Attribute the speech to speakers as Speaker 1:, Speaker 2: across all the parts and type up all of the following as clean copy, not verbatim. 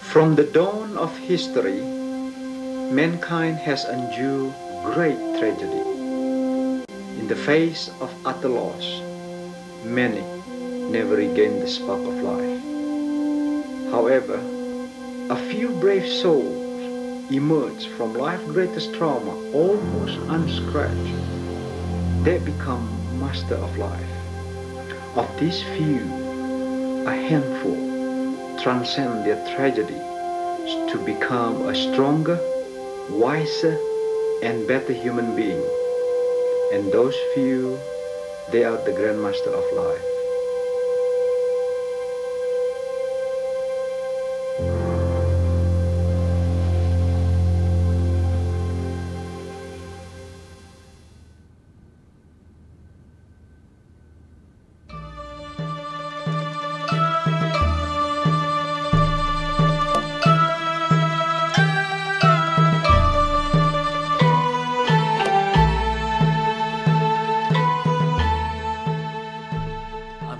Speaker 1: From the dawn of history, mankind has endured great tragedy. In the face of utter loss, many never regain the spark of life. However, a few brave souls emerge from life's greatest trauma almost unscratched. They become master of life. Of these few, a handful transcend their tragedy to become a stronger, wiser, and better human being. And those few, they are the grandmaster of life.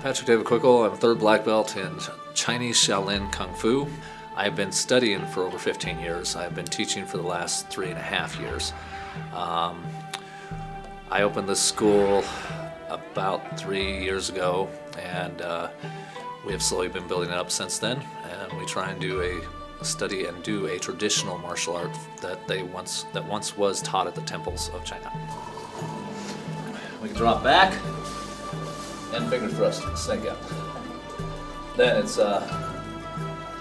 Speaker 2: Patrick David Quickle. I'm a third black belt in Chinese Shao Lin Kung Fu. I've been studying for over 15 years. I've been teaching for the last 3.5 years. I opened this school about 3 years ago, and we have slowly been building it up since then. And we try and do a study and do a traditional martial art that once was taught at the temples of China. We can drop back. And finger thrust, snake out. Then it's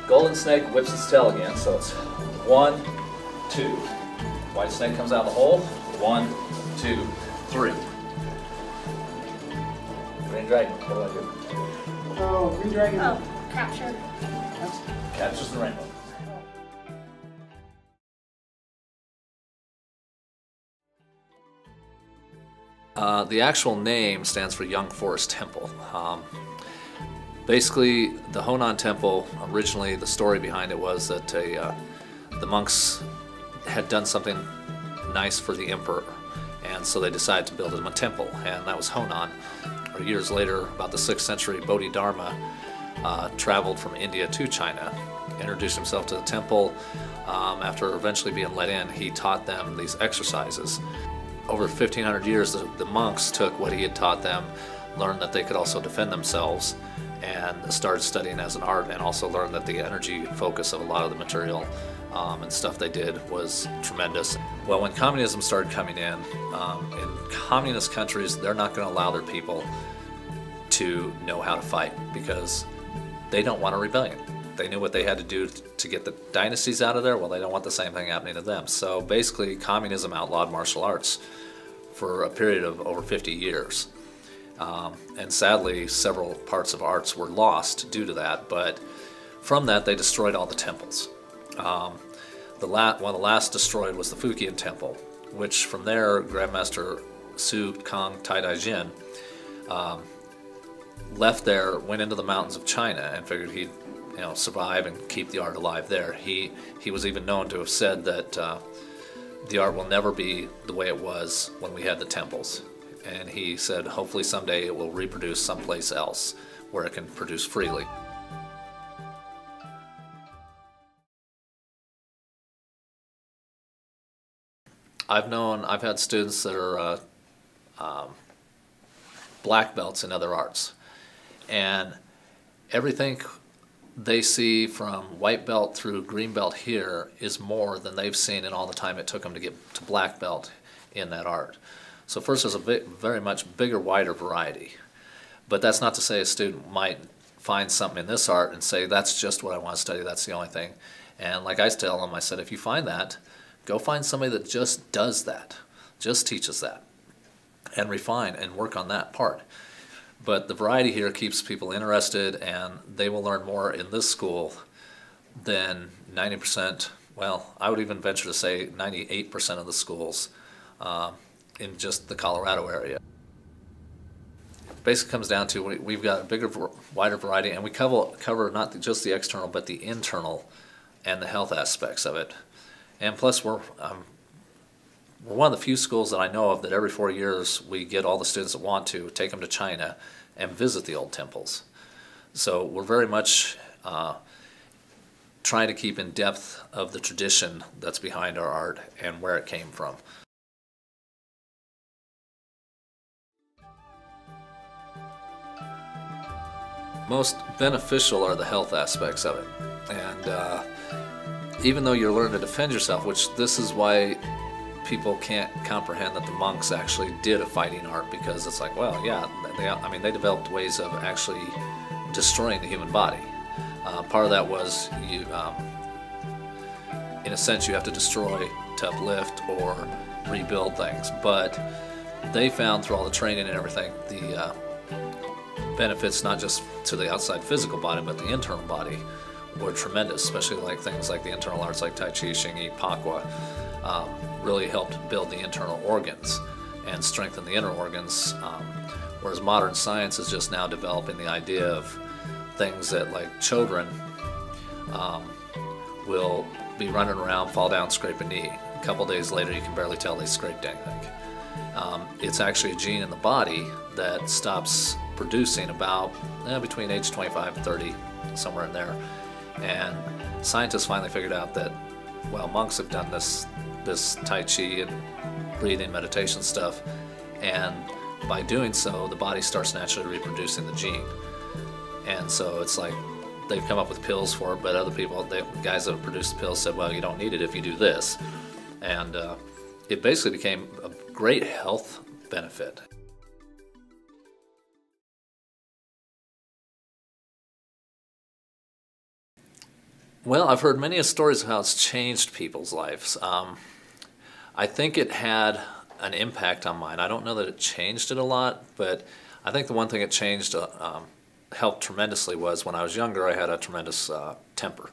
Speaker 2: golden snake whips its tail again, so it's 1, 2. White snake comes out of the hole. 1, 2, 3. Green dragon, what do I do?
Speaker 3: Oh, green dragon.
Speaker 4: Oh, capture.
Speaker 2: Captures the rainbow. The actual name stands for Young Forest Temple. Basically, the Honan Temple, originally the story behind it was that the monks had done something nice for the emperor, and so they decided to build him a temple, and that was Honan. Years later, about the 6th century, Bodhidharma traveled from India to China, introduced himself to the temple. After eventually being let in, he taught them these exercises. Over 1,500 years, the monks took what he had taught them, learned that they could also defend themselves, and started studying as an art, and also learned that the energy focus of a lot of the material and stuff they did was tremendous. Well, when communism started coming in communist countries, they're not going to allow their people to know how to fight because they don't want a rebellion. They knew what they had to do to get the dynasties out of there. Well, they don't want the same thing happening to them. So basically, communism outlawed martial arts for a period of over 50 years. And sadly, several parts of arts were lost due to that. But from that, they destroyed all the temples. One of the last destroyed was the Fujian Temple, which from there, Grandmaster Su Kang Tai Jin left there, went into the mountains of China, and figured he'd survive and keep the art alive there. He was even known to have said that the art will never be the way it was when we had the temples. And he said, hopefully someday it will reproduce someplace else where it can produce freely. I've had students that are black belts in other arts, and everything they see from white belt through green belt here is more than they've seen in all the time it took them to get to black belt in that art. So first, there's a very much bigger, wider variety. But that's not to say a student might find something in this art and say, that's just what I want to study, that's the only thing. And like I tell them, I said, if you find that, go find somebody that just does that, just teaches that, and refine and work on that part. But the variety here keeps people interested, and they will learn more in this school than 90%, well, I would even venture to say 98% of the schools in just the Colorado area. It basically comes down to we've got a bigger, wider variety, and we cover not just the external, but the internal and the health aspects of it. And plus, we're one of the few schools that I know of that every 4 years we get all the students that want to take them to China and visit the old temples. So we're very much try to keep in depth of the tradition that's behind our art and where it came from. Most beneficial are the health aspects of it, and even though you're learning to defend yourself, which this is why people can't comprehend that the monks actually did a fighting art, because it's like, well, yeah, they developed ways of actually destroying the human body. Part of that was you, in a sense, you have to destroy to uplift or rebuild things, but they found through all the training and everything the benefits not just to the outside physical body but the internal body were tremendous, especially like things like the internal arts like Tai Chi, Xingyi, Pakwa really helped build the internal organs and strengthen the inner organs, whereas modern science is just now developing the idea of things that, like, children will be running around, fall down, scrape a knee. A couple days later you can barely tell they scraped anything. It's actually a gene in the body that stops producing about between age 25 and 30, somewhere in there. And scientists finally figured out that, well, monks have done this Tai Chi and breathing meditation stuff, and by doing so the body starts naturally reproducing the gene. And so it's like they've come up with pills for it, but other people, the guys that have produced the pills said, well, you don't need it if you do this. And it basically became a great health benefit. Well, I've heard many stories of how it's changed people's lives. I think it had an impact on mine. I don't know that it changed it a lot, but I think the one thing it changed, helped tremendously, was when I was younger I had a tremendous temper,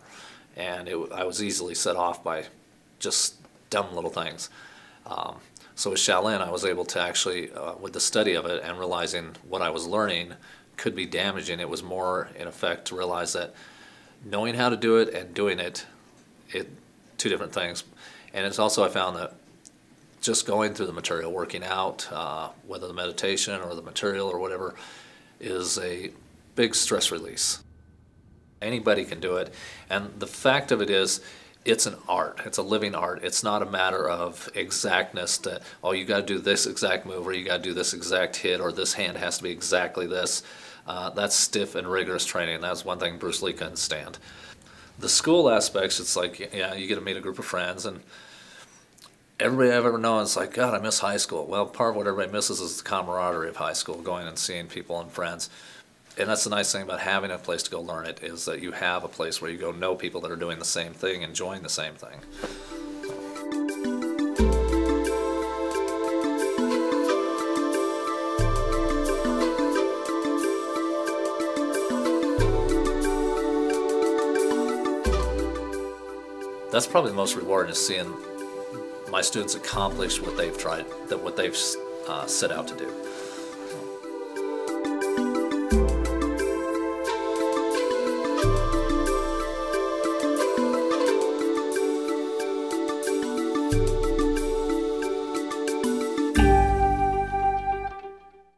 Speaker 2: and I was easily set off by just dumb little things. So with Shao Lin I was able to actually, with the study of it and realizing what I was learning could be damaging, it was more in effect to realize that knowing how to do it and doing it, two different things. And it's also, I found that just going through the material, working out, whether the meditation or the material or whatever, is a big stress release. Anybody can do it, and the fact of it is, it's an art. It's a living art. It's not a matter of exactness that, oh, you got to do this exact move, or you got to do this exact hit, or this hand has to be exactly this. That's stiff and rigorous training. That's one thing Bruce Lee couldn't stand. The school aspects, it's like, yeah, you get to meet a group of friends, and everybody I've ever known is like, God, I miss high school. Well, part of what everybody misses is the camaraderie of high school, going and seeing people and friends. And that's the nice thing about having a place to go learn it, is that you have a place where you go know people that are doing the same thing, enjoying the same thing. That's probably the most rewarding, is seeing my students accomplish what they've tried, what they've set out to do.